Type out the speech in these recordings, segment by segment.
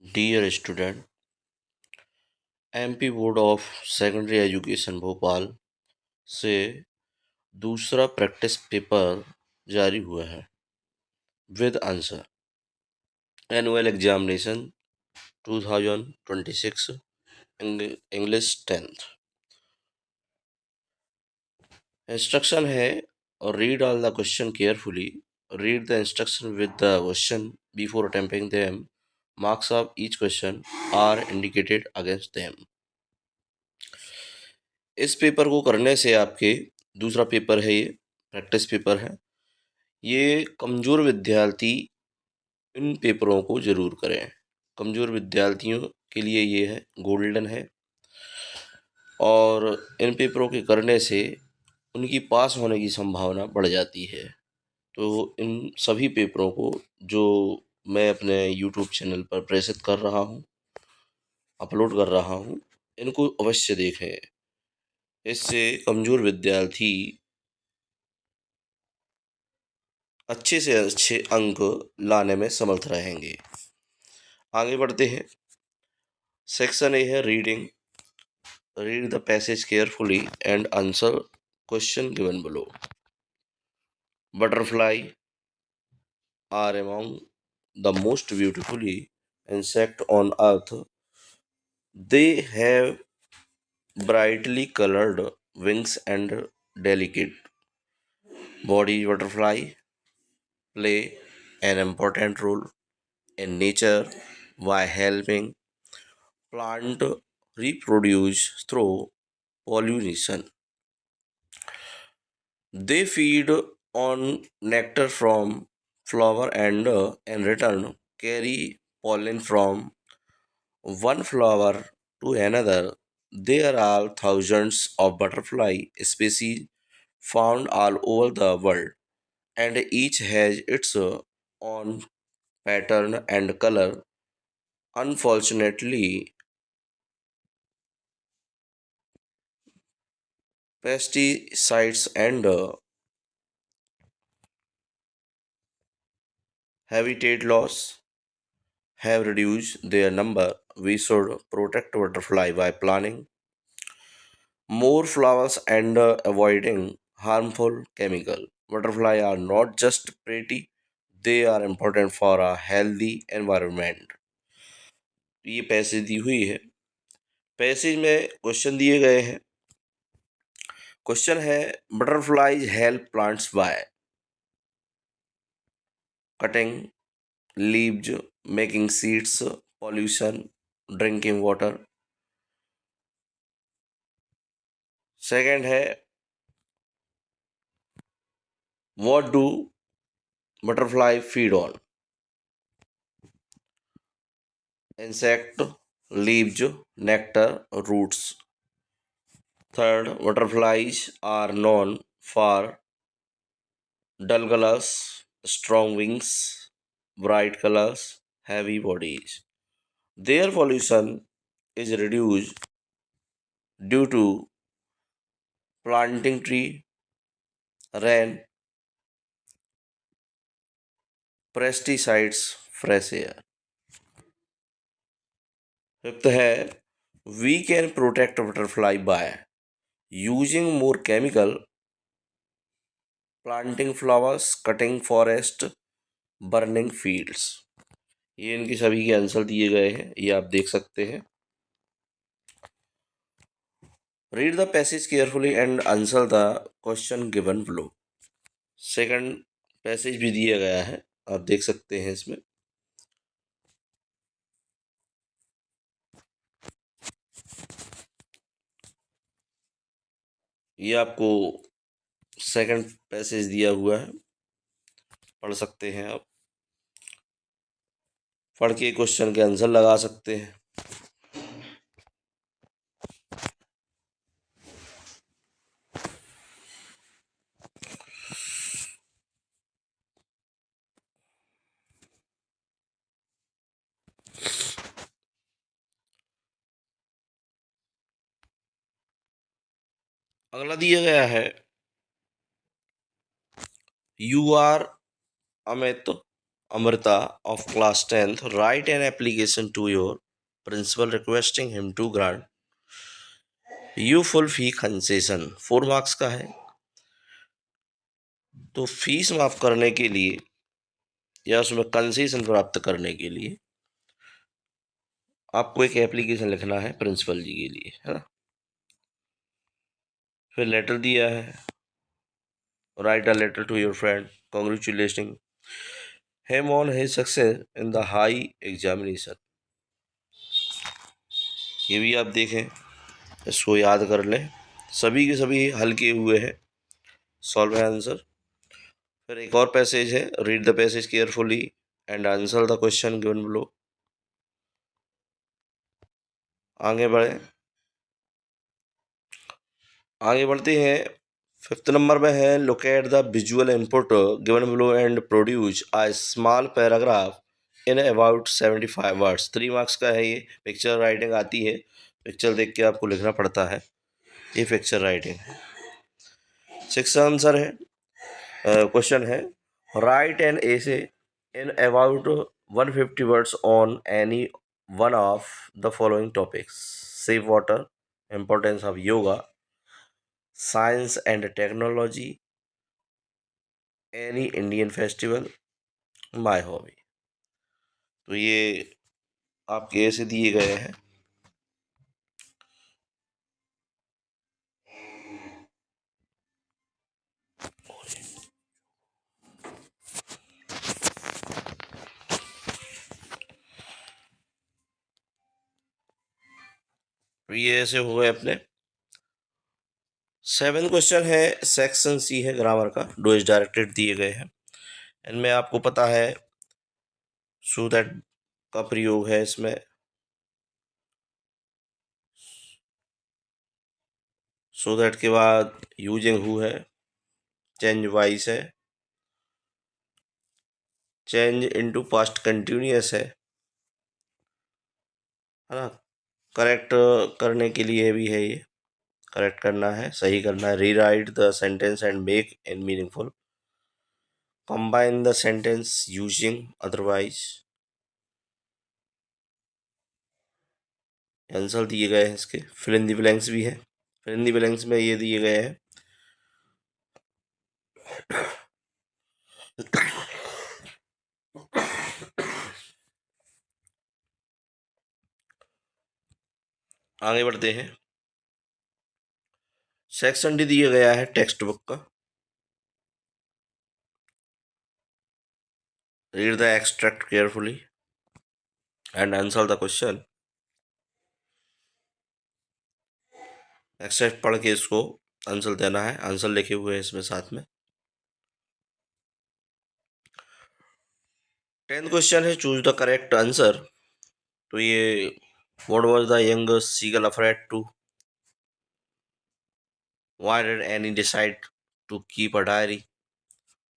Dear student, MP board of secondary education Bhopal से दूसरा practice paper जारी हुआ है with answer annual examination 2026 English 10th। Instruction है और read all the question carefully, read the instruction with the question before attempting them, marks of each question are indicated against them. इस paper को करने से आपके दूसरा पेपर है, ये प्रैक्टिस पेपर है। ये कमज़ोर विद्यार्थी इन पेपरों को ज़रूर करें। कमज़ोर विद्यार्थियों के लिए ये है गोल्डन है, और इन पेपरों के करने से उनकी पास होने की संभावना बढ़ जाती है। तो इन सभी पेपरों को जो मैं अपने यूट्यूब चैनल पर प्रेषित कर रहा हूँ, अपलोड कर रहा हूँ, इनको अवश्य देखें। इससे कमज़ोर विद्यार्थी अच्छे से अच्छे अंक लाने में समर्थ रहेंगे। आगे बढ़ते हैं। सेक्शन ए है reading. Read the passage carefully and answer question given below. Butterfly are among the most beautifully insect on earth. They have brightly colored wings and delicate body. Butterfly play an important role in nature by helping plant reproduce through pollination. They feed on nectar from flower and in return carry pollen from one flower to another. There are thousands of butterfly species found all over the world, and each has its own pattern and color. Unfortunately, pesticides and habitat loss have reduced their number. We should protect butterfly by planting more flowers and avoiding harmful chemical. Butterfly are not just pretty, they are important for a healthy environment. ये passage दी हुई है। Passage में question दिए गए हैं। Question है butterflies help plants by cutting leaves, making seeds, pollution, drinking water. Second है what do butterfly feed on? Insect, leaves, nectar, roots. Third, butterflies are known for dull colors, strong wings, bright colors, heavy bodies. Their pollution is reduced due to planting tree, rain, pesticides, fresh air. Fifth है we can protect butterfly by using more chemical, planting flowers, cutting forest, burning fields. ये इनके सभी के answer दिए गए हैं, ये आप देख सकते हैं। Read the passage carefully and answer the question given below. Second passage भी दिया गया है, आप देख सकते हैं इसमें। ये आपको सेकंड पैसेज दिया हुआ है, पढ़ सकते हैं आप। पढ़ के क्वेश्चन के आंसर लगा सकते हैं। अगला दिया गया है you are Amit Amrita of class 10th write an application to your principal requesting him to grant you full fee concession. 4 marks का है। तो फीस माफ करने के लिए या उसमें कंसेशन प्राप्त करने के लिए आपको एक एप्लीकेशन लिखना है प्रिंसिपल जी के लिए, है ना। फिर लेटर दिया है, write a letter to your friend congratulating him on his success in the high examination. ये भी आप देखें, इसको याद कर लें। सभी के सभी हल्के हुए हैं। सॉल्व है आंसर। फिर एक और पैसेज है, read the passage carefully and answer the question given below. आगे बढ़े, आगे बढ़ते हैं। 5th नंबर में है, look at the visual input given below and produce a small paragraph in about 75 words. 3 marks का है ये। पिक्चर राइटिंग आती है, पिक्चर देख के आपको लिखना पड़ता है, ये पिक्चर राइटिंग है। 6 आंसर है, क्वेश्चन है, right an essay in about 150 words on any one of the following topics: safe water, importance of yoga, science and technology, any Indian festival, my hobby. तो ये आपके ऐसे दिए गए हैं। तो ये ऐसे हो गए अपने। 7 क्वेश्चन है, सेक्शन सी है ग्रामर का, डू इज डायरेक्टेड दिए गए हैं। इनमें आपको पता है सो दैट का प्रयोग है इसमें। सो दैट के बाद यूजिंग हु है, चेंज वाइस है, चेंज इनटू पास्ट कंटिन्यूअस है ना। करेक्ट करने के लिए भी है ये, करेक्ट करना है, सही करना है। Rewrite the sentence and make in meaningful, combine the sentence using otherwise. Answer दिए गए हैं इसके। फिल इन द ब्लैंक्स भी है, फिल इन द ब्लैंक्स में ये दिए गए हैं। आगे बढ़ते हैं। सेक्शन डी दिया गया है टेक्स्ट बुक का। Read the extract carefully and answer the question. Extract पढ़ के इसको आंसर देना है, आंसर लिखे हुए हैं इसमें साथ में। 10th क्वेश्चन है, चूज द करेक्ट आंसर। तो ये what was the young seagull afraid to, why did Anne decide to keep a diary,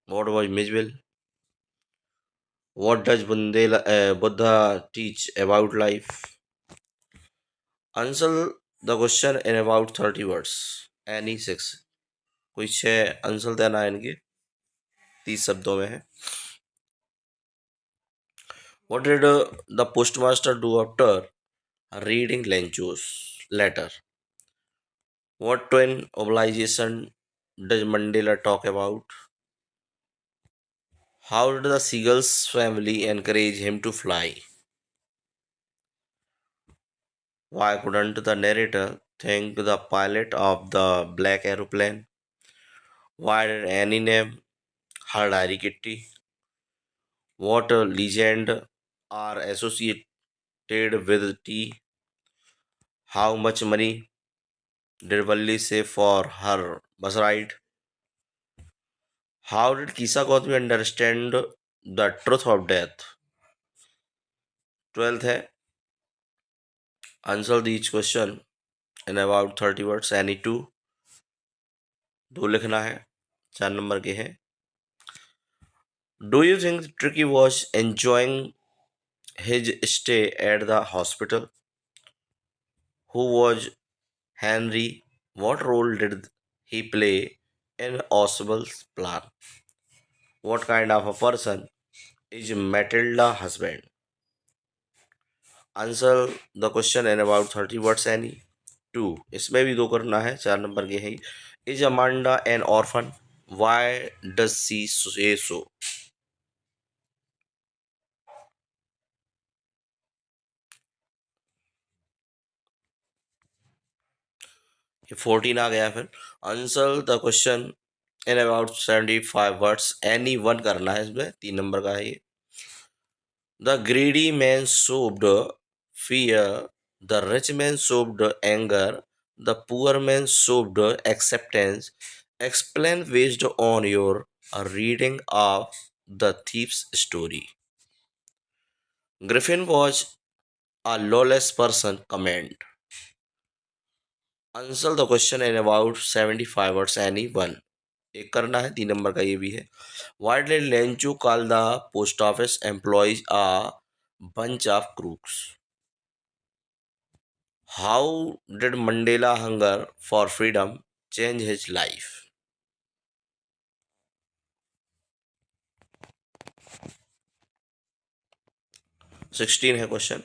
what was Mijbil, what does Buddha teach about life. Answer the question in about 30 words, any 6। कोई 6 answer देना है इनके, 30 शब्दों में है। What did the postmaster do after reading Lencho's letter? What twin obligation does Mandela talk about? How did the seagull's family encourage him to fly? Why couldn't the narrator thank the pilot of the black aeroplane? Why did Annie name her diary Kitty? What legend are associated with tea? How much money did Valli save for her bus ride? How did Kisa Gotami understand the truth of death? 12th है, answer each question in about 30 words, any two, 2 लिखना है, 4 number के हैं। Do you think Tricky was enjoying his stay at the hospital? Who was Henry? What role did he play in Oswald's plan? What kind of a person is Matilda husband? Answer the question in about 30 words any. 2, इसमें भी 2 करना है, 4 number के है। Is Amanda an orphan? Why does she say so? ये 14 आ गया फिर। Answer the question in about 75 words any one करना है, इसमें 3 नंबर का है ये। The greedy man sowed fear, the rich man sowed anger, the poor man sowed acceptance. Explain based on your reading of the thief's story. Griffin was a lawless person. Comment. Answer the question in about 75 words. Any one. एक करना है, 3 number का ये भी है। Why did Lenchu call the post office employees a bunch of crooks? How did Mandela hunger for freedom change his life? 16 है question.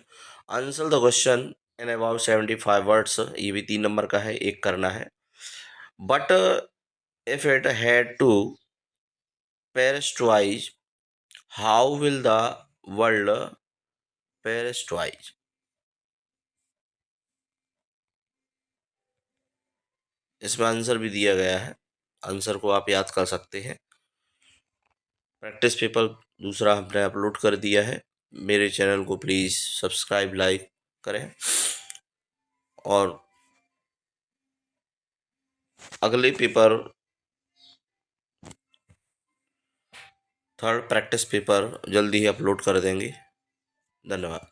Answer the question in about 75 words, ये भी 3 नंबर का है, एक करना है। But if it had to perish twice, how will the world perish twice? इसमें आंसर भी दिया गया है, आंसर को आप याद कर सकते हैं। प्रैक्टिस पेपर दूसरा हमने अपलोड कर दिया है। मेरे चैनल को प्लीज़ सब्सक्राइब लाइक करें और अगले पेपर थर्ड प्रैक्टिस पेपर जल्दी ही अपलोड कर देंगे। धन्यवाद।